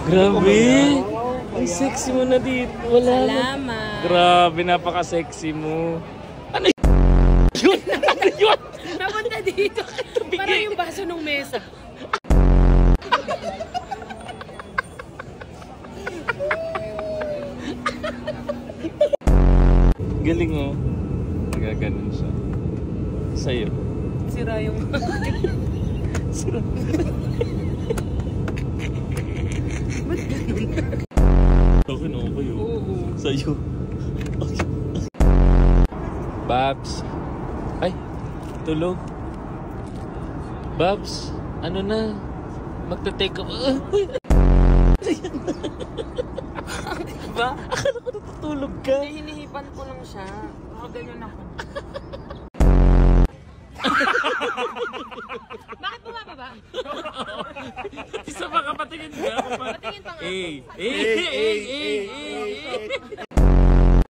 Grabe! Ang sexy mo na dito. Wala na. Salamat. Grabe, napaka-sexy mo. Ano yun? Ano yun? Napunta dito. Parang yung baso ng mesa. Galing oh. Nagaganon siya. Sa'yo. Sira yung... Sira. Ba't ganun? Okay na okay oh. Oo. Sa'yo. Babs. Ay, tulog. Babs, ano na? Magta-take up. Diba? Akala ko natutulog ka. Hinihipan ko lang siya. Ganyan ako. Bakit bumababa? Isa pa ka, patingin ka. Patingin pa nga. Eh.